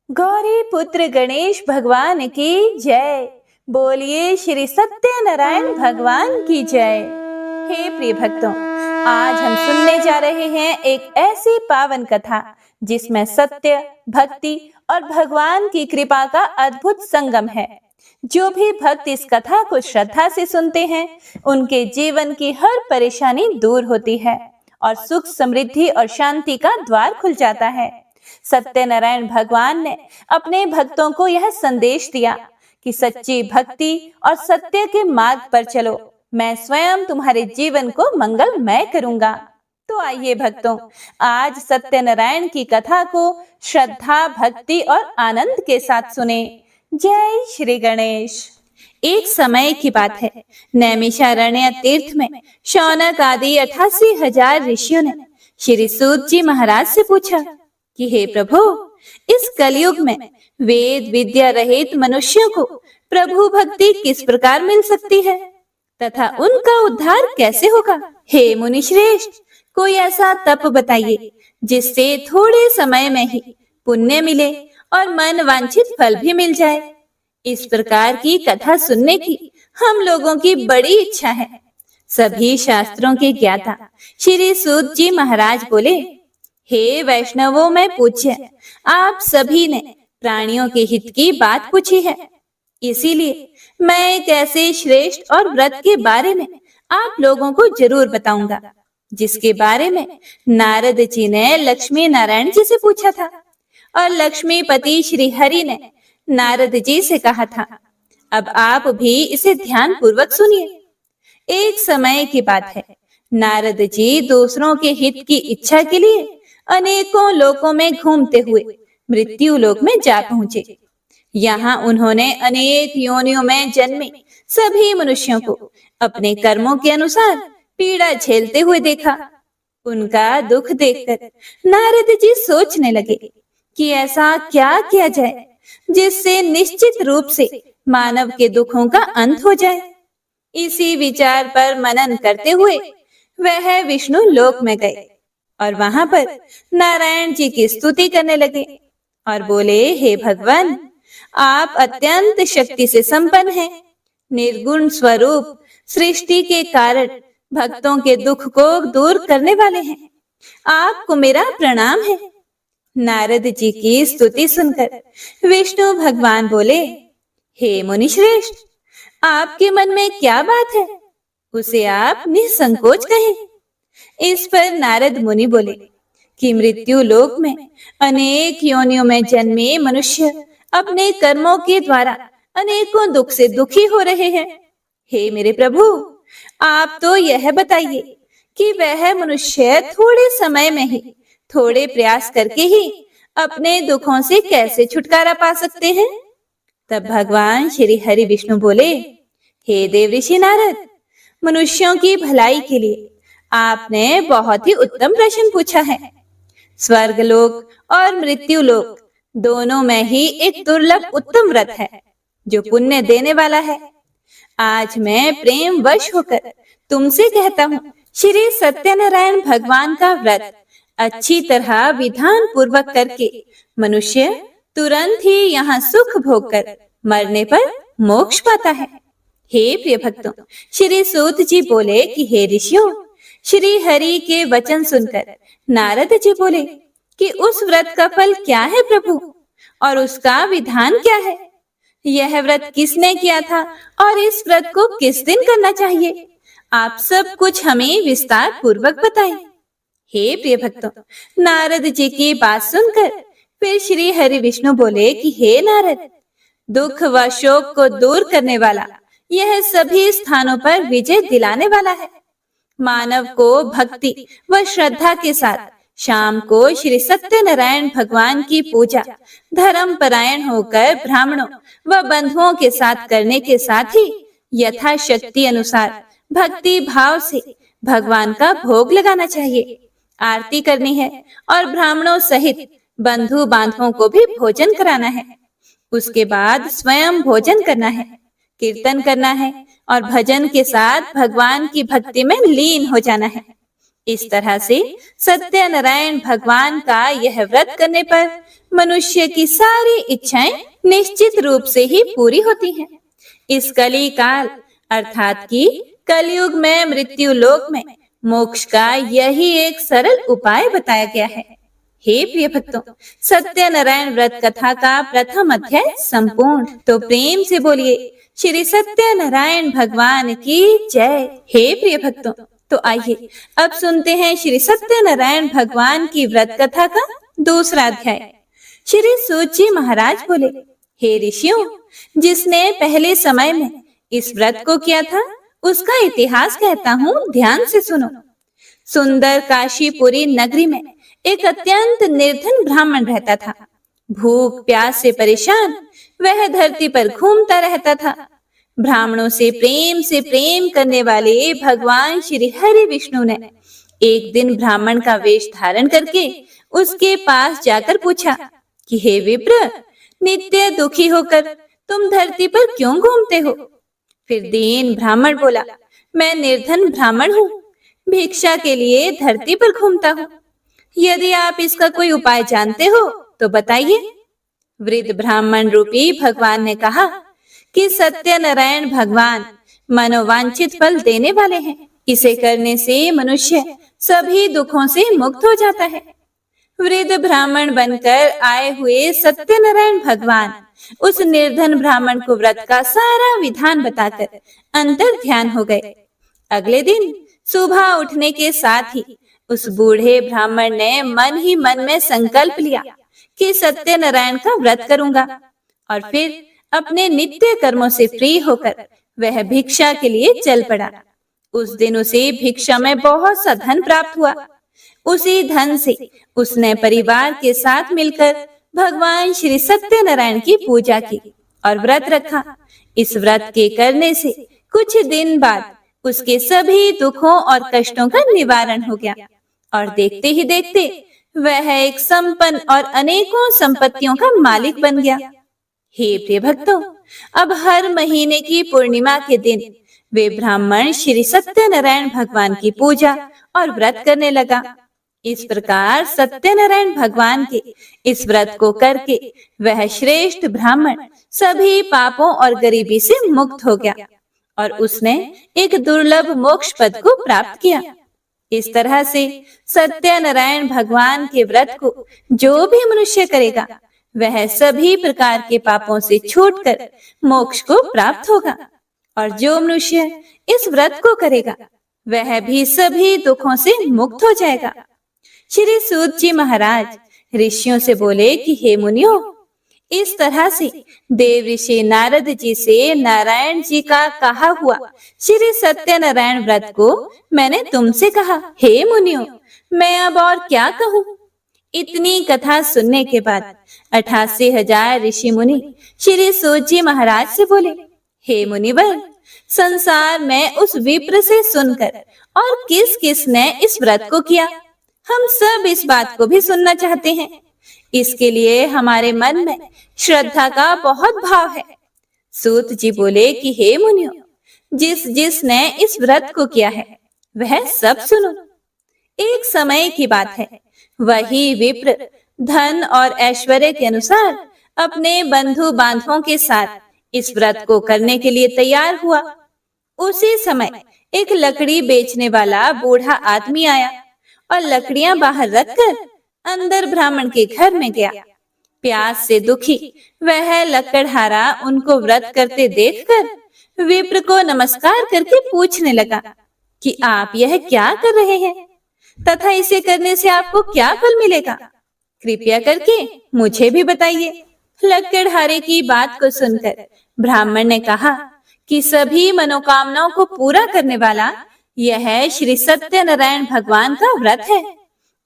गौरी पुत्र गणेश भगवान की जय। बोलिए श्री सत्यनारायण भगवान की जय। हे प्रिय भक्तों, आज हम सुनने जा रहे हैं एक ऐसी पावन कथा जिसमें सत्य, भक्ति और भगवान की कृपा का अद्भुत संगम है। जो भी भक्त इस कथा को श्रद्धा से सुनते हैं, उनके जीवन की हर परेशानी दूर होती है और सुख, समृद्धि और शांति का द्वार खुल जाता है। सत्यनारायण भगवान ने अपने भक्तों को यह संदेश दिया कि सच्ची भक्ति और सत्य के मार्ग पर चलो, मैं स्वयं तुम्हारे जीवन को मंगलमय करूंगा। तो आइए भक्तों, आज सत्यनारायण की कथा को श्रद्धा, भक्ति और आनंद के साथ सुने। जय श्री गणेश। एक समय की बात है, नैमिषारण्य तीर्थ में शौनक आदि 88,000 ऋषियों ने श्री सूत जी महाराज से पूछा कि हे प्रभु, इस कलयुग में वेद विद्या रहित मनुष्यों को प्रभु भक्ति किस प्रकार मिल सकती है तथा उनका उद्धार कैसे होगा? हे मुनि श्रेष्ठ, कोई ऐसा तप बताइए जिससे थोड़े समय में ही पुण्य मिले और मन वांछित फल भी मिल जाए। इस प्रकार की कथा सुनने की हम लोगों की बड़ी इच्छा है। सभी शास्त्रों के ज्ञाता श्री सूत जी महाराज बोले, हे वैष्णवों में पूज्य, आप सभी ने प्राणियों के हित की बात पूछी है, इसीलिए मैं एक ऐसे श्रेष्ठ और व्रत के बारे में आप लोगों को जरूर बताऊंगा, जिसके बारे में नारद जी ने लक्ष्मी नारायण जी से पूछा था और लक्ष्मीपति श्री हरि ने नारद जी से कहा था। अब आप भी इसे ध्यान पूर्वक सुनिए। एक समय की बात है, नारद जी दूसरों के हित की इच्छा के लिए अनेकों लोकों में घूमते हुए मृत्यु लोक में जा पहुंचे। यहाँ उन्होंने अनेक योनियों में जन्मे सभी मनुष्यों को अपने कर्मों के अनुसार पीड़ा झेलते हुए देखा। उनका दुख देखकर नारद जी सोचने लगे कि ऐसा क्या किया जाए जिससे निश्चित रूप से मानव के दुखों का अंत हो जाए। इसी विचार पर मनन करते हुए वह विष्णु लोक में गए और वहां पर नारायण जी की स्तुति करने लगे और बोले, हे भगवान, आप अत्यंत शक्ति से संपन्न हैं, निर्गुण स्वरूप, सृष्टि के कारण, भक्तों के दुख को दूर करने वाले हैं। आपको मेरा प्रणाम है। नारद जी की स्तुति सुनकर विष्णु भगवान बोले, हे मुनि श्रेष्ठ, आपके मन में क्या बात है, उसे आप निसंकोच कहें। इस पर नारद मुनि बोले कि मृत्यु लोक में अनेक योनियों में जन्मे मनुष्य अपने कर्मों के द्वारा अनेकों दुख से दुखी हो रहे हैं। हे मेरे प्रभु, आप तो यह बताइए कि वह मनुष्य थोड़े समय में ही, थोड़े प्रयास करके ही अपने दुखों से कैसे छुटकारा पा सकते हैं? तब भगवान श्री हरि विष्णु बोले, हे देवऋषि नारद, मनुष्यों की भलाई के लिए आपने बहुत ही उत्तम प्रश्न पूछा है। स्वर्ग लोक और मृत्यु लोक दोनों में ही एक दुर्लभ उत्तम व्रत है जो पुण्य देने वाला है। आज मैं प्रेम वश होकर तुमसे कहता हूँ, श्री सत्यनारायण भगवान का व्रत अच्छी तरह विधान पूर्वक करके मनुष्य तुरंत ही यहाँ सुख भोग कर मरने पर मोक्ष पाता है। हे प्रिय भक्तों, श्री सूत जी बोले कि हे ऋषियों, श्री हरि के वचन सुनकर नारद जी बोले कि उस व्रत का फल क्या है प्रभु, और उसका विधान क्या है? यह व्रत किसने किया था और इस व्रत को किस दिन करना चाहिए? आप सब कुछ हमें विस्तार पूर्वक बताएं। हे प्रिय भक्तों, नारद जी की बात सुनकर फिर श्री हरि विष्णु बोले कि हे नारद, दुख व शोक को दूर करने वाला, यह सभी स्थानों पर विजय दिलाने वाला है। मानव को भक्ति व श्रद्धा के साथ शाम को श्री सत्यनारायण भगवान की पूजा धर्म परायण होकर ब्राह्मणों व बंधुओं के साथ करने के साथ ही यथाशक्ति अनुसार भक्ति भाव से भगवान का भोग लगाना चाहिए, आरती करनी है और ब्राह्मणों सहित बंधु बांधवों को भी भोजन कराना है। उसके बाद स्वयं भोजन करना है, कीर्तन करना है और भजन के साथ भगवान की भक्ति में लीन हो जाना है। इस तरह से सत्यनारायण भगवान का यह व्रत करने पर मनुष्य की सारी इच्छाएं निश्चित रूप से ही पूरी होती हैं। इस कली काल अर्थात कि कलयुग में मृत्यु लोक में मोक्ष का यही एक सरल उपाय बताया गया है। हे प्रिय भक्तों, सत्यनारायण व्रत कथा का प्रथम अध्याय संपूर्ण। तो प्रेम से बोलिए श्री सत्यनारायण भगवान की जय। हे प्रिय भक्तों, तो आइए अब सुनते हैं श्री सत्यनारायण भगवान की व्रत कथा का दूसरा अध्याय। श्री सूत जी महाराज बोले, हे ऋषियों, जिसने पहले समय में इस व्रत को किया था उसका इतिहास कहता हूँ, ध्यान से सुनो। सुंदर काशीपुरी नगरी में एक अत्यंत निर्धन ब्राह्मण रहता था। भूख प्यास से परेशान वह धरती पर घूमता रहता था। ब्राह्मणों से प्रेम करने वाले भगवान श्री हरि विष्णु ने एक दिन ब्राह्मण का वेश धारण करके उसके पास जाकर पूछा कि हे विप्र, नित्य दुखी होकर तुम धरती पर क्यों घूमते हो? फिर दीन ब्राह्मण बोला, मैं निर्धन ब्राह्मण हूँ, भिक्षा के लिए धरती पर घूमता हूँ। यदि आप इसका कोई उपाय जानते हो तो बताइए। वृद्ध ब्राह्मण रूपी भगवान ने कहा कि सत्यनारायण भगवान मनोवांछित फल देने वाले हैं। इसे करने से मनुष्य सभी दुखों से मुक्त हो जाता है। वृद्ध ब्राह्मण बनकर आए हुए सत्यनारायण भगवान उस निर्धन ब्राह्मण को व्रत का सारा विधान बताकर अंतर ध्यान हो गए। अगले दिन सुबह उठने के साथ ही उस बूढ़े ब्राह्मण ने मन ही मन में संकल्प लिया कि सत्यनारायण का व्रत करूंगा, और फिर अपने नित्य कर्मों से फ्री होकर वह भिक्षा के लिए चल पड़ा। उस दिन उसे भिक्षा में बहुत सा धन प्राप्त हुआ। उसी धन से उसने परिवार के साथ मिलकर भगवान श्री सत्यनारायण की पूजा की और व्रत रखा। इस व्रत के करने से कुछ दिन बाद उसके सभी दुखों और कष्टों का निवारण हो गया और देखते ही देखते वह एक संपन्न और अनेकों संपत्तियों का मालिक बन गया। हे प्रिय भक्तों, अब हर महीने की पूर्णिमा के दिन वे ब्राह्मण श्री सत्यनारायण भगवान की पूजा और व्रत करने लगा। इस प्रकार सत्यनारायण भगवान के इस व्रत को करके वह श्रेष्ठ ब्राह्मण सभी पापों और गरीबी से मुक्त हो गया और उसने एक दुर्लभ मोक्ष पद को प्राप्त किया। इस तरह से सत्यनारायण भगवान के व्रत को जो भी मनुष्य करेगा वह सभी प्रकार के पापों से छूटकर मोक्ष को प्राप्त होगा, और जो मनुष्य इस व्रत को करेगा वह भी सभी दुखों से मुक्त हो जाएगा। श्री सूत जी महाराज ऋषियों से बोले कि हे मुनियों, इस तरह से देव ऋषि नारद जी से नारायण जी का कहा हुआ श्री सत्यनारायण व्रत को मैंने तुमसे कहा। हे मुनियों, मैं अब और क्या कहूँ? इतनी कथा सुनने के बाद 88,000 ऋषि मुनि श्री सूत जी महाराज से बोले, हे मुनिवर, संसार में उस विप्र से सुनकर और किस किस ने इस व्रत को किया, हम सब इस बात को भी सुनना चाहते हैं। इसके लिए हमारे मन में श्रद्धा का बहुत भाव है। सूत जी बोले कि हे मुनियों, जिस जिसने इस व्रत को किया है वह सब सुनो। एक समय की बात है, वही विप्र धन और ऐश्वर्य के अनुसार अपने बंधु बांधवों के साथ इस व्रत को करने के लिए तैयार हुआ। उसी समय एक लकड़ी बेचने वाला बूढ़ा आदमी आया और लकड़ियां बाहर रखकर अंदर ब्राह्मण के घर में गया। प्यास से दुखी वह लकड़हारा उनको व्रत करते देखकर विप्र को नमस्कार करके पूछने लगा कि आप यह क्या कर रहे हैं तथा इसे करने से आपको क्या फल मिलेगा, कृपया करके मुझे भी बताइए। लकड़हारे की बात को सुनकर ब्राह्मण ने कहा कि सभी मनोकामनाओं को पूरा करने वाला यह श्री सत्यनारायण भगवान का व्रत है।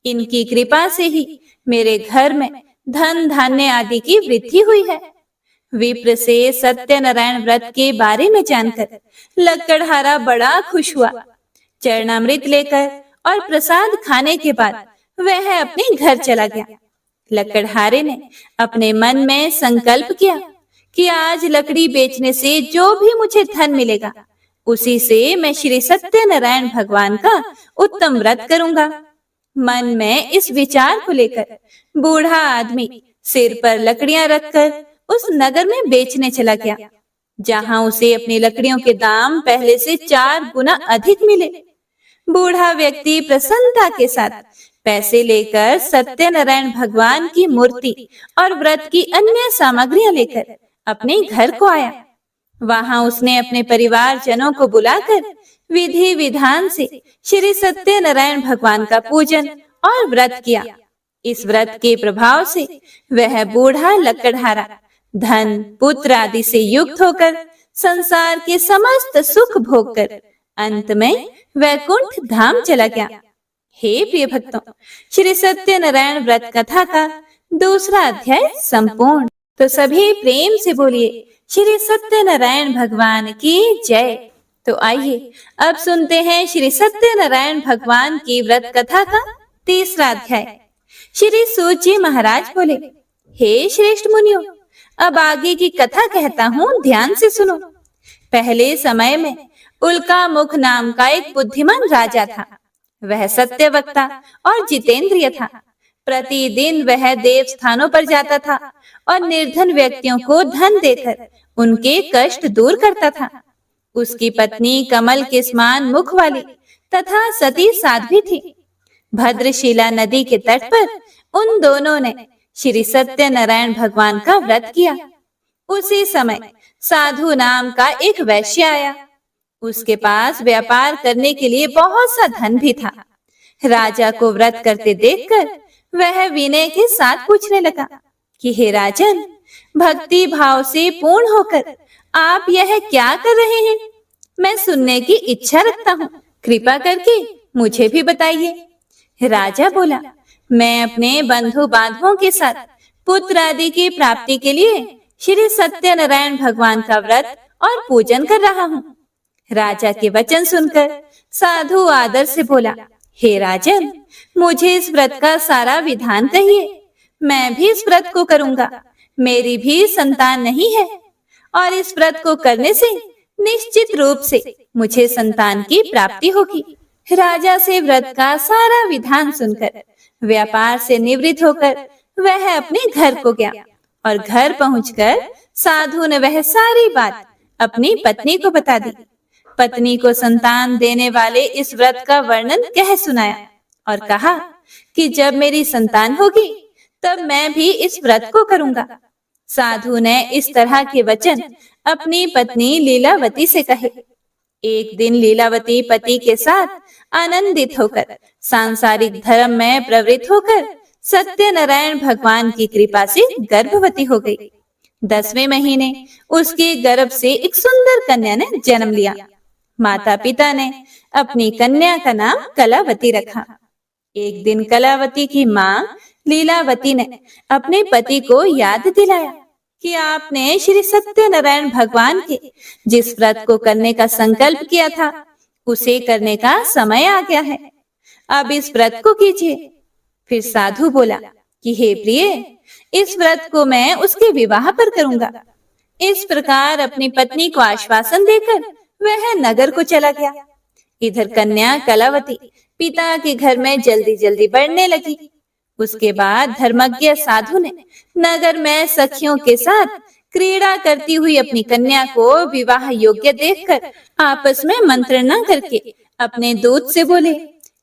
इनकी कृपा से ही मेरे घर में धन धान्य आदि की वृद्धि हुई है। विप्र से सत्यनारायण व्रत के बारे में जानकर लकड़हारा बड़ा खुश हुआ। चरणामृत लेकर और प्रसाद खाने के बाद वह अपने घर चला गया। लकड़हारे ने अपने मन में संकल्प किया कि आज लकड़ी बेचने से जो भी मुझे धन मिलेगा उसी से मैं श्री सत्यनारायण भगवान का उत्तम व्रत करूंगा। मन में इस विचार को लेकर बूढ़ा आदमी सिर पर लकड़ियां रखकर उस नगर में बेचने चला गया, जहां उसे अपनी लकड़ियों के दाम पहले से 4 गुना अधिक मिले। बूढ़ा व्यक्ति प्रसन्नता के साथ पैसे लेकर सत्यनारायण भगवान की मूर्ति और व्रत की अन्य सामग्रियां लेकर अपने घर को आया। वहां उसने अपने परिवारजनों को बुलाकर विधि विधान से श्री सत्यनारायण भगवान का पूजन और व्रत किया। इस व्रत के प्रभाव से वह बूढ़ा लकड़हारा धन पुत्र आदि से युक्त होकर संसार के समस्त सुख भोग कर अंत में वैकुंठ धाम चला गया। हे प्रिय भक्तों, श्री सत्यनारायण व्रत कथा का दूसरा अध्याय संपूर्ण। तो सभी प्रेम से बोलिए श्री सत्यनारायण भगवान की जय। तो आइए अब सुनते हैं श्री सत्यनारायण भगवान की व्रत कथा का तीसरा अध्याय। श्री सूत जी महाराज बोले, हे श्रेष्ठ मुनियों, अब आगे की कथा कहता हूँ, ध्यान से सुनो। पहले समय में उल्का मुख नाम का एक बुद्धिमान राजा था। वह सत्यवक्ता और जितेंद्रिय था। प्रतिदिन वह देव स्थानों पर जाता था और निर्धन व्यक्तियों को धन देकर उनके कष्ट दूर करता था। उसकी पत्नी कमल के समान मुख वाली तथा सती साध्वी थी। भद्रशिला नदी के तट पर उन दोनों ने श्री सत्यनारायण भगवान का व्रत किया। उसी समय साधु नाम का एक वैश्य आया। उसके पास व्यापार करने के लिए बहुत सा धन भी था। राजा को व्रत करते देखकर वह विनय के साथ पूछने लगा कि हे राजन, भक्ति भाव से पूर्ण होकर आप यह क्या कर रहे हैं? मैं सुनने की इच्छा रखता हूँ, कृपा करके मुझे भी बताइए। राजा बोला, मैं अपने बंधु बांधवों के साथ पुत्र आदि की प्राप्ति के लिए श्री सत्यनारायण भगवान का व्रत और पूजन कर रहा हूँ। राजा के वचन सुनकर साधु आदर से बोला, हे राजन, मुझे इस व्रत का सारा विधान कहिए। मैं भी इस व्रत को करूंगा। मेरी भी संतान नहीं है और इस व्रत को करने से निश्चित रूप से मुझे संतान की प्राप्ति होगी। राजा से व्रत का सारा विधान सुनकर व्यापार से निवृत्त होकर वह अपने घर को गया और घर पहुंचकर साधु ने वह सारी बात अपनी पत्नी को बता दी। पत्नी को संतान देने वाले इस व्रत का वर्णन कह सुनाया और कहा कि जब मेरी संतान होगी तब मैं भी इस व्रत को करूंगा। साधु ने इस तरह के वचन अपनी पत्नी लीलावती से कहे। एक दिन लीलावती पति के साथ आनंदित होकर सांसारिक धर्म में प्रवृत्त होकर सत्यनारायण भगवान की कृपा से गर्भवती हो गई। 10वें महीने उसके गर्भ से एक सुंदर कन्या ने जन्म लिया। माता पिता ने अपनी कन्या का नाम कलावती रखा। एक दिन कलावती की माँ लीलावती ने अपने पति को याद दिलाया कि आपने श्री सत्यनारायण भगवान के जिस व्रत को करने का संकल्प किया था उसे करने का समय आ गया है। अब इस व्रत को कीजिए। फिर साधु बोला कि हे प्रिय, इस व्रत को मैं उसके विवाह पर करूंगा। इस प्रकार अपनी पत्नी को आश्वासन देकर वह नगर को चला गया। इधर कन्या कलावती पिता के घर में जल्दी जल्दी बढ़ने लगी। उसके बाद धर्मज्ञ साधु ने नगर में सखियों के साथ क्रीड़ा करती हुई अपनी कन्या को विवाह योग्य देखकर आपस में मंत्रणा करके अपने दूत से बोले,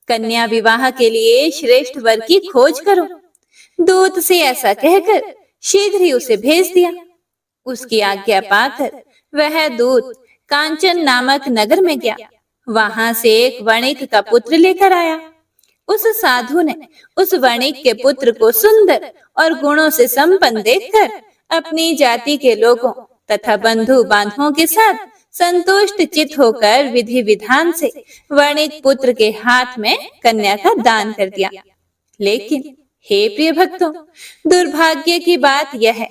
कन्या विवाह के लिए श्रेष्ठ वर की खोज करो। दूत से ऐसा कहकर शीघ्र ही उसे भेज दिया। उसकी आज्ञा पाकर वह दूत कांचन नामक नगर में गया। वहां से एक वणिक का पुत्र लेकर आया। उस साधु ने उस वणिक के पुत्र को सुंदर और गुणों से संपन्न देखकर अपनी जाति के लोगों तथा बंधु बांधवों के साथ संतुष्ट चित होकर विधि विधान से वणिक पुत्र के हाथ में कन्या का दान कर दिया। लेकिन हे प्रिय भक्तों, दुर्भाग्य की बात यह है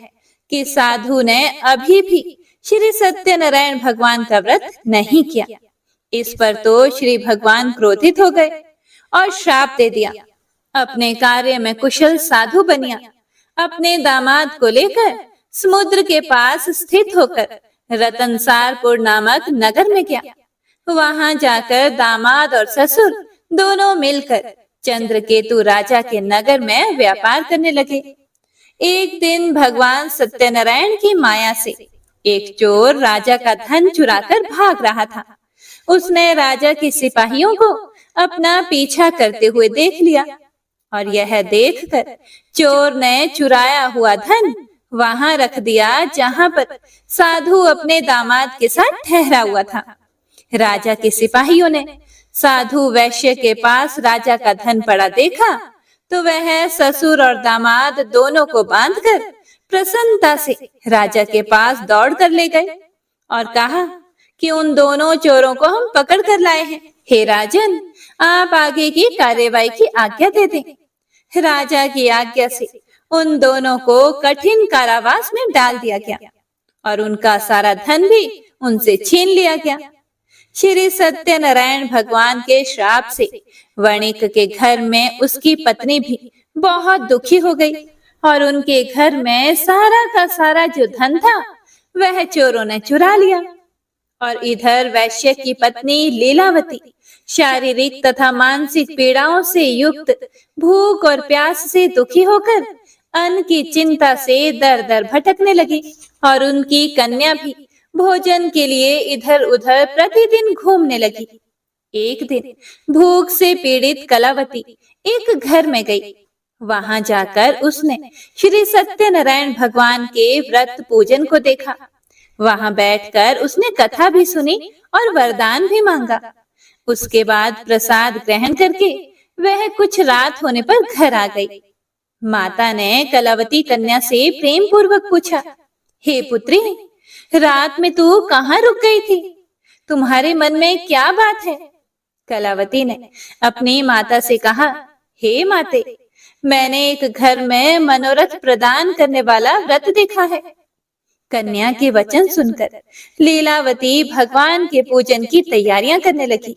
कि साधु ने अभी भी श्री सत्यनारायण भगवान का व्रत नहीं किया। इस पर तो श्री भगवान क्रोधित हो गए और श्राप दे दिया। अपने कार्य में कुशल साधु बनिया अपने दामाद को लेकर समुद्र के पास स्थित होकर रतनसारपुर नामक नगर में गया। वहां जाकर दामाद और ससुर दोनों मिलकर चंद्रकेतु राजा के नगर में व्यापार करने लगे। एक दिन भगवान सत्यनारायण की माया से एक चोर राजा का धन चुराकर भाग रहा था। उसने राजा के सिपाहियों को अपना पीछा करते हुए देख लिया और यह देखकर चोर ने चुराया हुआ धन वहां रख दिया जहां पर साधु अपने दामाद के साथ ठहरा हुआ था। राजा के सिपाहियों ने साधु वैश्य के पास राजा का धन पड़ा देखा तो वह ससुर और दामाद दोनों को बांधकर प्रसन्नता से राजा के पास दौड़ कर ले गए और कहा कि उन दोनों चोरों को हम पकड़ कर लाए हैं। हे राजन, आप आगे की कार्यवाही की आज्ञा दे दें। राजा की आज्ञा से उन दोनों को कठिन कारावास में डाल दिया गया और उनका सारा धन भी उनसे छीन लिया गया। श्री सत्यनारायण भगवान के श्राप से वणिक के घर में उसकी पत्नी भी बहुत दुखी हो गई और उनके घर में सारा का सारा जो धन था वह चोरों ने चुरा लिया। और इधर वैश्य की पत्नी लीलावती शारीरिक तथा मानसिक पीड़ाओं से युक्त भूख और प्यास से दुखी होकर अन्न की चिंता से दर दर भटकने लगी और उनकी कन्या भी भोजन के लिए इधर उधर प्रतिदिन घूमने लगी। एक दिन भूख से पीड़ित कलावती एक घर में गई। वहां जाकर उसने श्री सत्यनारायण भगवान के व्रत पूजन को देखा। वहां बैठकर उसने कथा भी सुनी और वरदान भी मांगा। उसके बाद प्रसाद ग्रहण करके वह कुछ रात होने पर घर आ गई। माता ने कलावती कन्या से प्रेम पूर्वक पूछा, हे पुत्री, रात में तू कहाँ रुक गई थी? तुम्हारे मन में क्या बात है? कलावती ने अपनी माता से कहा, हे माते, मैंने एक घर में मनोरथ प्रदान करने वाला व्रत देखा है। कन्या के वचन सुनकर लीलावती भगवान के पूजन की तैयारियां करने लगी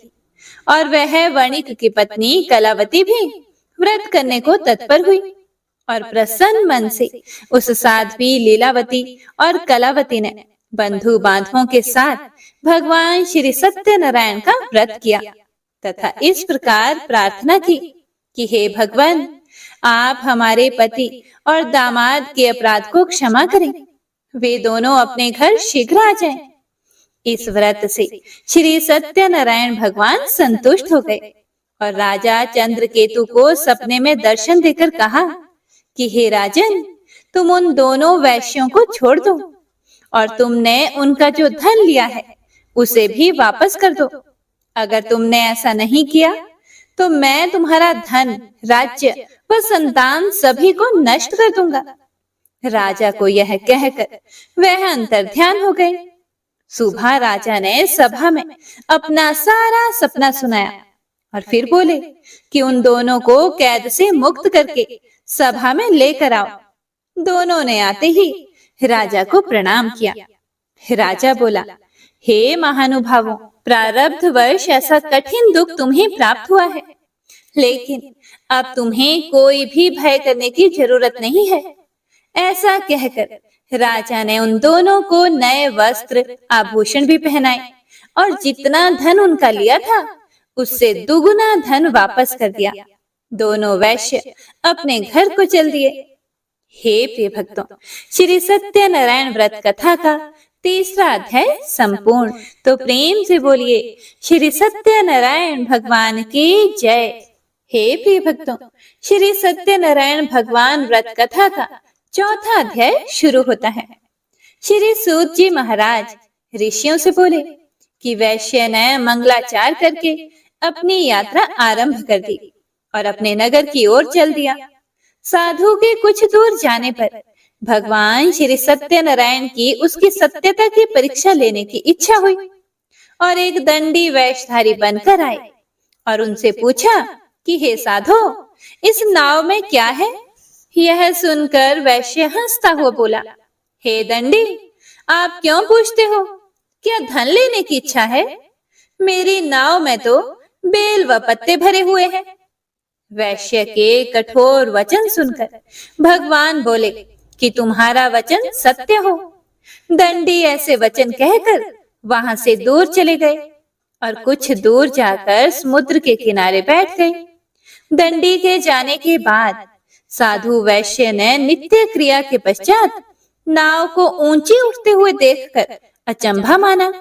और वह वणिक की पत्नी कलावती भी व्रत करने को तत्पर हुई और प्रसन्न मन से उस साध्वी लीलावती और कलावती ने बंधु बांधवों के साथ भगवान श्री सत्यनारायण का व्रत किया तथा इस प्रकार प्रार्थना की कि हे भगवान, आप हमारे पति और दामाद के अपराध को क्षमा करें। वे दोनों अपने घर शीघ्र आ जाएं। इस व्रत से श्री सत्यनारायण भगवान संतुष्ट हो गए और राजा चंद्रकेतु को सपने में दर्शन देकर कहा कि हे राजन, तुम उन दोनों वैश्यों को छोड़ दो और तुमने उनका जो धन लिया है उसे भी वापस कर दो। अगर तुमने ऐसा नहीं किया तो मैं तुम्हारा धन, राज्य व संतान सभी को नष्ट कर दूंगा। राजा को यह कहकर वह अंतर्ध्यान हो गए। सुबह राजा ने सभा में अपना सारा सपना सुनाया और फिर बोले कि उन दोनों को कैद से मुक्त करके सभा में लेकर आओ। दोनों ने आते ही राजा को प्रणाम किया। राजा बोला, हे महानुभावों, प्रारब्ध वर्ष ऐसा कठिन दुख तुम्हें प्राप्त हुआ है, लेकिन अब तुम्हें कोई भी भय करने की जरूरत नहीं है। ऐसा कहकर राजा ने उन दोनों को नए वस्त्र आभूषण भी पहनाए और जितना धन उनका लिया था उससे दुगुना धन वापस कर दिया। दोनों वैश्य अपने घर को चल दिए। हे प्रिय भक्तों, श्री सत्यनारायण व्रत कथा का तीसरा अध्याय संपूर्ण। तो प्रेम से बोलिए श्री सत्यनारायण भगवान की जय। हे प्रिय भक्तों, श्री सत्यनारायण भगवान व्रत कथा का चौथा अध्याय शुरू होता है। श्री सूत जी महाराज ऋषियों से बोले कि वैश्य ने मंगलाचार करके अपनी यात्रा आरंभ कर दी और अपने नगर की ओर चल दिया। साधु के कुछ दूर जाने पर भगवान श्री सत्यनारायण की उसकी सत्यता की परीक्षा लेने की इच्छा हुई और एक दंडी वेशधारी बनकर आए और उनसे पूछा कि हे साधो, इस नाव में क्या है? यह सुनकर वैश्य हंसता हुआ बोला, हे दंडी, आप क्यों पूछते हो? क्या धन लेने की इच्छा है? मेरी नाव में तो बेल व पत्ते भरे हुए हैं। वैश्य के कठोर वचन सुनकर भगवान बोले कि तुम्हारा वचन सत्य हो। दंडी ऐसे वचन कहकर वहां से दूर चले गए और कुछ दूर जाकर समुद्र के किनारे बैठ गए। दंडी के जाने के बाद साधु वैश्य ने नित्य क्रिया के पश्चात नाव को ऊंची उठते हुए देखकर अचंभा माना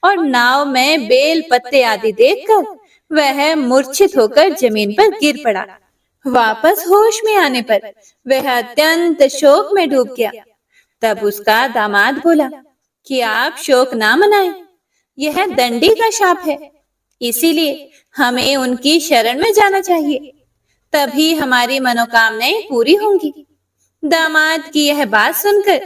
और नाव में बेल पत्ते आदि देखकर वह मूर्छित होकर जमीन पर गिर पड़ा। वापस होश में आने पर वह अत्यंत शोक में डूब गया। तब उसका दामाद बोला कि आप शोक ना मनाएं, यह दंडी का शाप है, इसीलिए हमें उनकी शरण में जाना चाहिए, तभी हमारी मनोकामनाएं पूरी होंगी। दामाद की यह बात सुनकर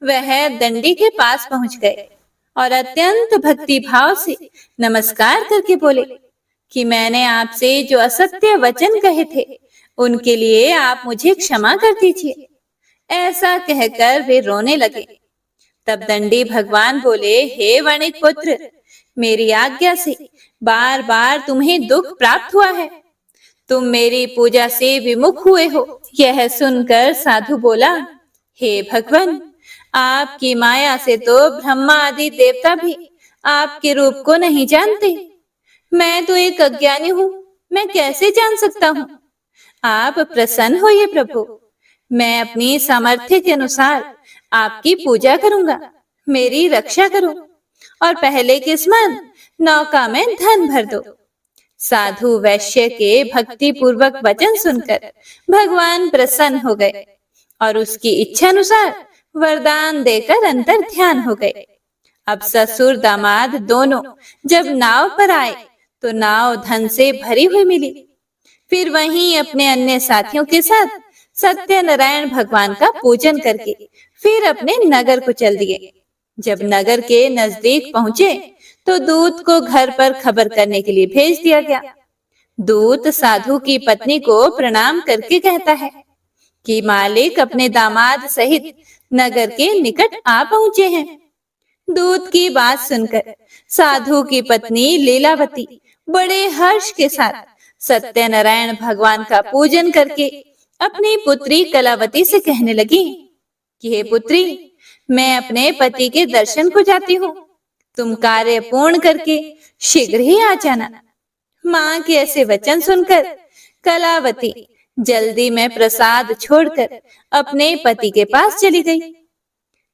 वह दंडी के पास पहुंच गए और अत्यंत भक्ति भाव से नमस्कार करके बोले कि मैंने आपसे जो असत्य वचन कहे थे उनके लिए आप मुझे क्षमा कर दीजिए। ऐसा कहकर वे रोने लगे। तब दंडी भगवान बोले, हे वणिक पुत्र, मेरी आज्ञा से बार बार तुम्हें दुख प्राप्त हुआ है, तुम मेरी पूजा से विमुख हुए हो। यह सुनकर साधु बोला, हे भगवान, आपकी माया से तो ब्रह्मा आदि देवता भी आपके रूप को नहीं जानते। मैं तो एक अज्ञानी हूँ, मैं कैसे जान सकता हूँ? आप प्रसन्न होइए प्रभु, मैं अपनी सामर्थ्य के अनुसार आपकी पूजा करूंगा, मेरी रक्षा करो और पहले के समान नौका में धन भर दो। साधु वैश्य के भक्ति पूर्वक वचन सुनकर भगवान प्रसन्न हो गए और उसकी इच्छा अनुसार वरदान देकर अंतर ध्यान हो गए। अब ससुर दामाद दोनों जब नाव पर आए तो नाव धन से भरी हुई मिली। फिर वहीं अपने अन्य साथियों के साथ सत्यनारायण भगवान का पूजन करके फिर अपने नगर को चल दिए। जब नगर के नजदीक पहुंचे तो दूत को घर पर खबर करने के लिए भेज दिया गया। दूत साधु की पत्नी को प्रणाम करके कहता है कि मालिक अपने दामाद सहित नगर के निकट आ पहुंचे हैं। दूत की बात सुनकर साधु की पत्नी लीलावती बड़े हर्ष के साथ सत्यनारायण भगवान का पूजन करके अपनी पुत्री कलावती से कहने लगी कि हे पुत्री, मैं अपने पति के दर्शन को जाती हूँ, तुम कार्य पूर्ण करके शीघ्र ही आ जाना। माँ के ऐसे वचन सुनकर कलावती जल्दी में प्रसाद छोड़कर अपने पति के पास चली गई।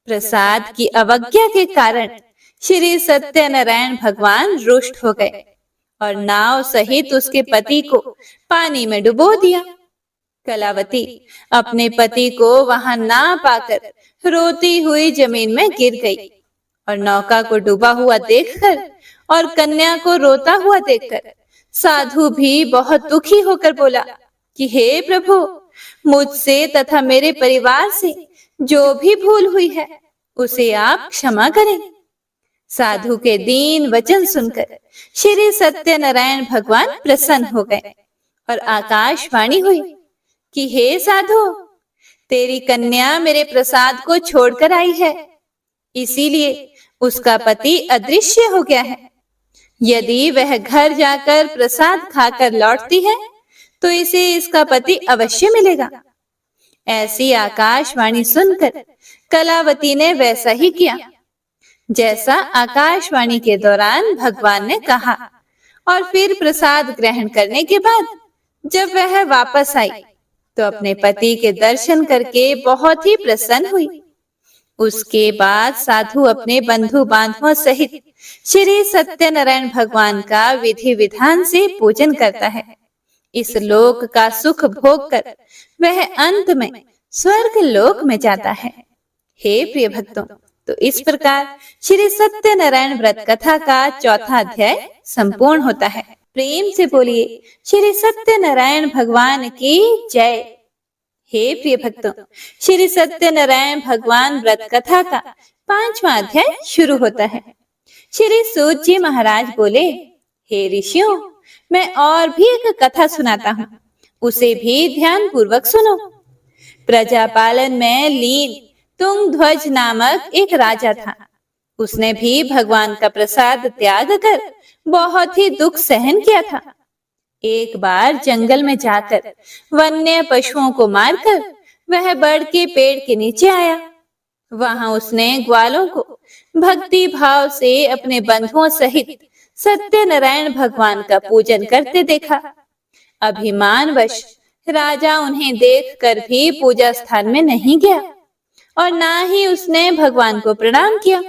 प्रसाद की अवज्ञा के कारण श्री सत्यनारायण भगवान रुष्ट हो गए और नाव सहित उसके पति को पानी में डुबो दिया। कलावती अपने पति को वहां ना पाकर रोती हुई जमीन में गिर गई और नौका को डूबा हुआ देखकर और कन्या को रोता हुआ देखकर साधु भी बहुत दुखी होकर बोला कि हे प्रभु, मुझसे तथा मेरे परिवार से जो भी भूल हुई है उसे आप क्षमा करें। साधु के दीन वचन सुनकर श्री सत्यनारायण भगवान प्रसन्न हो गए और आकाशवाणी हुई कि हे साधु, तेरी कन्या मेरे प्रसाद को छोड़कर आई है, इसीलिए उसका पति अदृश्य हो गया है। यदि वह घर जाकर प्रसाद खाकर लौटती है तो इसे इसका पति अवश्य मिलेगा। ऐसी आकाशवाणी सुनकर कलावती ने वैसा ही किया जैसा आकाशवाणी के दौरान भगवान ने कहा और फिर प्रसाद ग्रहण करने के बाद जब वह वापस आई तो अपने पति के दर्शन करके बहुत ही प्रसन्न हुई। उसके बाद साधु अपने बंधु बांधवों सहित श्री सत्यनारायण भगवान का विधि विधान से पूजन करता है। इस लोक का सुख भोग कर वह अंत में स्वर्ग लोक में जाता है। हे प्रिय भक्तों, तो इस प्रकार श्री सत्यनारायण व्रत कथा का चौथा अध्याय संपूर्ण होता है। प्रेम से बोलिए श्री सत्यनारायण भगवान की जय। हे प्रिय भक्तों, श्री सत्यनारायण भगवान व्रत कथा का 5वां अध्याय शुरू होता है। श्री सूत जी महाराज बोले, हे ऋषियों, मैं और भी एक कथा सुनाता हूँ, उसे भी ध्यान पूर्वक सुनो। प्रजापालन में लीन तुंगध्वज नामक एक राजा था। उसने भी भगवान का प्रसाद त्याग कर बहुत ही दुख सहन किया था। एक बार जंगल में जाकर वन्य पशुओं को मारकर वह बड़ के पेड़ के नीचे आया। वहां उसने ग्वालों को भक्ति भाव से अपने बंधुओं सहित सत्यनारायण भगवान का पूजन करते देखा। अभिमानवश राजा उन्हें देखकर भी पूजा स्थान में नहीं गया और ना ही उसने भगवान को प्रणाम किया।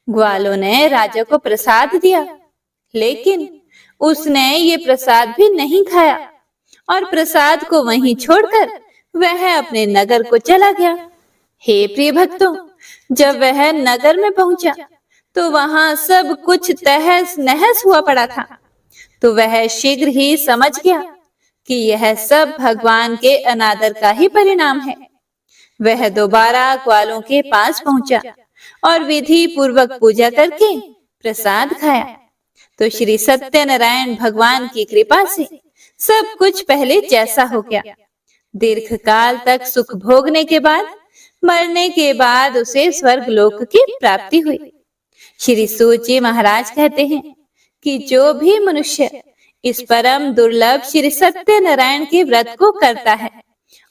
ग्वालों ने राजा को प्रसाद दिया, लेकिन उसने ये प्रसाद भी नहीं खाया और प्रसाद को वहीं छोड़कर वह अपने नगर को चला गया। हे प्रिय भक्तों, जब वह नगर में पहुंचा तो वहां सब कुछ तहस नहस हुआ पड़ा था। तो वह शीघ्र ही समझ गया कि यह सब भगवान के अनादर का ही परिणाम है। वह दोबारा ग्वालों के पास पहुंचा और विधि पूर्वक पूजा करके प्रसाद खाया। तो श्री सत्यनारायण भगवान की कृपा से सब कुछ पहले जैसा हो गया। दीर्घ काल तक सुख भोगने के बाद मरने के बाद उसे स्वर्ग लोक की प्राप्ति हुई। श्री सूत जी महाराज कहते हैं कि जो भी मनुष्य इस परम दुर्लभ श्री सत्यनारायण के व्रत को करता है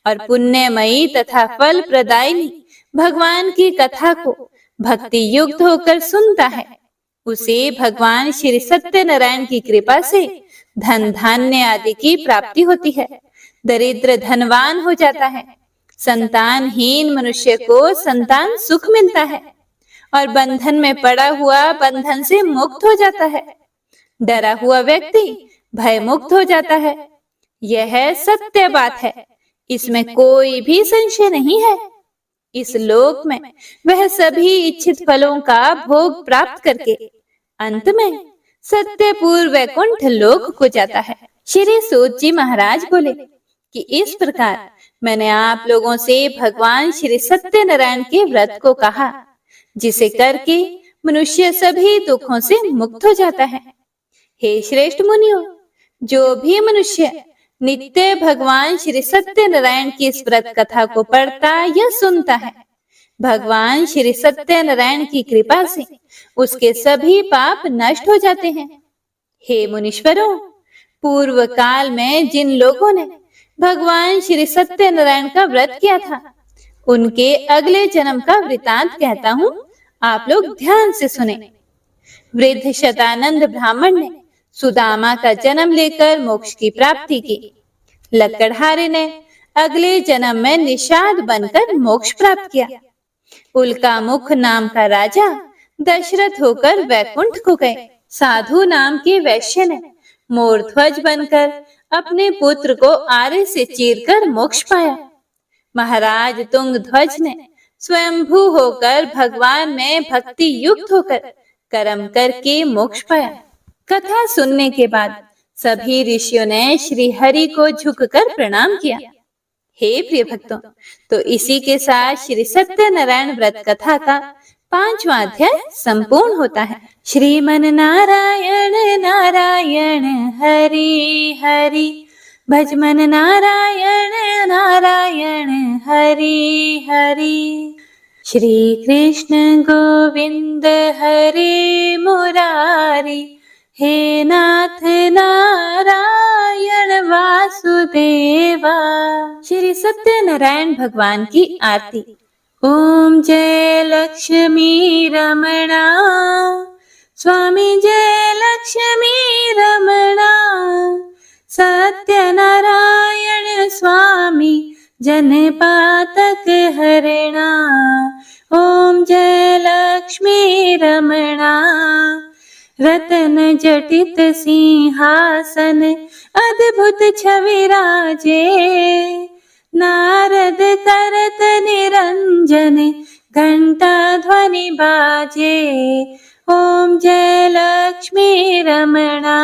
और पुण्यमयी तथा फल प्रदायिनी भगवान की कथा को भक्ति युक्त होकर सुनता है, उसे भगवान श्री सत्यनारायण की कृपा से धन धान्य आदि की प्राप्ति होती है। दरिद्र धनवान हो जाता है, संतानहीन मनुष्य को संतान सुख मिलता है और बंधन में पड़ा हुआ बंधन से मुक्त हो जाता है। डरा हुआ व्यक्ति भय मुक्त हो जाता है। यह सत्य बात है, इसमें कोई भी संशय नहीं है। इस लोक में वह सभी इच्छित फलों का भोग प्राप्त करके अंत में सत्यपुर वैकुंठ लोक को जाता है। श्री सूत जी महाराज बोले कि इस प्रकार मैंने आप लोगों से भगवान श्री सत्यनारायण के व्रत को कहा, जिसे करके मनुष्य सभी दुखों से मुक्त हो जाता है। हे श्रेष्ठ मुनियों, जो भी मनुष्य नित्य भगवान श्री सत्यनारायण की इस व्रत कथा को पढ़ता या सुनता है, भगवान श्री सत्यनारायण की कृपा से उसके सभी पाप नष्ट हो जाते हैं। हे मुनीश्वरों, पूर्व काल में जिन लोगों ने भगवान श्री सत्यनारायण का व्रत किया था, उनके अगले जन्म का वृतांत कहता हूँ, आप लोग ध्यान से सुने। वृद्ध शतानंद ब्राह्मण ने सुदामा का जन्म लेकर मोक्ष की प्राप्ति की। लकड़हारे ने अगले जन्म में निषाद बनकर मोक्ष प्राप्त किया। उल्कामुख नाम का राजा दशरथ होकर वैकुंठ को गए। साधु नाम के वैश्य ने मोरध्वज बनकर अपने पुत्र को आरे से चीरकर मोक्ष पाया। महाराज तुंगध्वज ने स्वयंभू होकर भगवान में भक्ति युक्त होकर कर्म करके मोक्ष पाया। कथा सुनने के बाद सभी ऋषियों ने श्री हरि को झुककर प्रणाम किया। हे प्रिय भक्तों, तो इसी के साथ श्री सत्यनारायण व्रत कथा का 5वां अध्याय संपूर्ण होता है। श्रीमन नारायण नारायण हरि हरि, भजमन नारायण नारायण हरि हरि। श्री कृष्ण गोविंद हरे मुरारी, हे नाथ नारायण वासुदेवा। श्री सत्यनारायण भगवान की आरती। ओम जय लक्ष्मी रमणा, स्वामी जय लक्ष्मी रमणा। सत्यनारायण स्वामी जनपातक हरणा। ओम जय लक्ष्मी रमणा। रतन जटित सिंहासन अद्भुत छवि राजे, नारद करत निरंजन घंटा ध्वनि बाजे। ओम जय लक्ष्मी रमणा।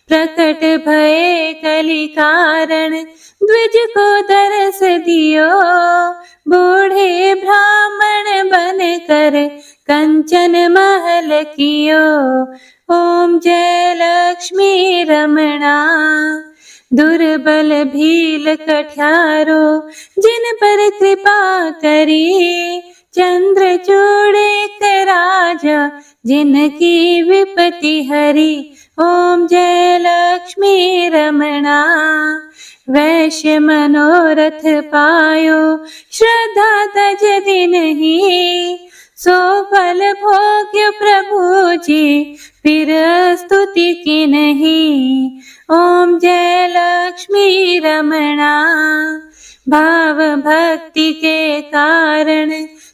प्रकट भये कलि कारण, द्विज को दरस दियो। बूढ़े ब्राह्मण बन कर कंचन महल कियो। ओम जय लक्ष्मी रमणा। दुर्बल भील कठियारो जिन पर कृपा करी, चंद्रचूड़ एक राजा जिनकी विपत्ति हरी। ओम जय लक्ष्मी रमणा। वैश्य मनोरथ पायो, श्रद्धा तज दिन ही। सो फल भोग्य प्रभु जी फिर स्तुति की नहीं। ओम जय लक्ष्मी रमणा। भाव भक्ति के कारण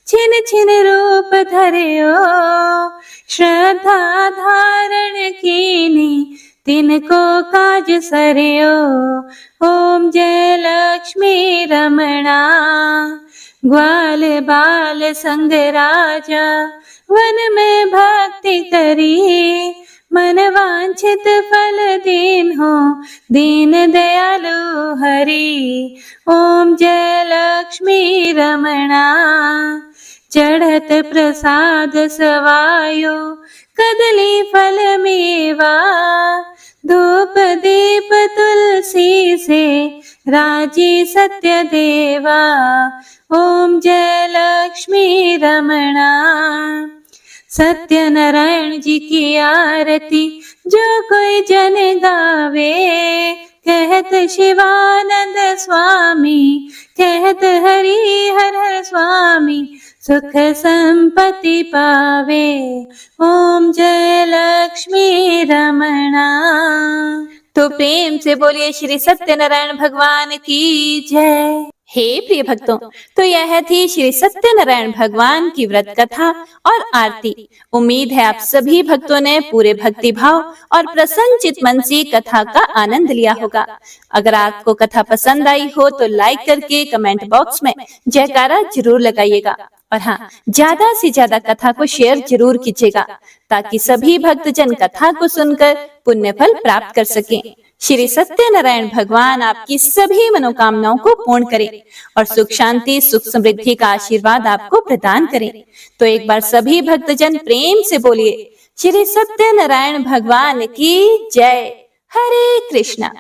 छिन छिन रूप धर्यो। श्रद्धा धारण कीनी तिनको काज सरयो। ओम जय लक्ष्मी रमणा। ग्वाल बाल संग राजा वन में भक्ति करी। मन वांछित फल दीन हो दीन दयालु हरि। ओम जय लक्ष्मी रमणा। चढ़त प्रसाद सवायो कदली फल मेवा। धूप दीप तुलसी से राजी सत्य देवा। ओम जय लक्ष्मी रमणा। सत्य नारायण जी की आरती जो कोई जन गावे। कहत शिवानंद स्वामी कहत हरि हर हर स्वामी। सुख संपत्ति पावे। ओम जय लक्ष्मी रमणा। तो प्रेम से बोलिए श्री सत्यनारायण भगवान की जय। हे प्रिय भक्तों, तो यह थी श्री सत्यनारायण भगवान की व्रत कथा और आरती। उम्मीद है आप सभी भक्तों ने पूरे भक्ति भाव और प्रसन्नचित मन से कथा का आनंद लिया होगा। अगर आपको कथा पसंद आई हो तो लाइक करके कमेंट बॉक्स में जयकारा जरूर लगाइएगा। और हाँ, ज्यादा से ज्यादा कथा को शेयर जरूर कीजिएगा ताकि सभी भक्तजन कथा को सुनकर पुण्य फल प्राप्त कर सकें। श्री सत्यनारायण भगवान आपकी सभी मनोकामनाओं को पूर्ण करें और सुख शांति सुख समृद्धि का आशीर्वाद आपको प्रदान करें। तो एक बार सभी भक्तजन प्रेम से बोलिए श्री सत्यनारायण भगवान की जय। हरे कृष्णा।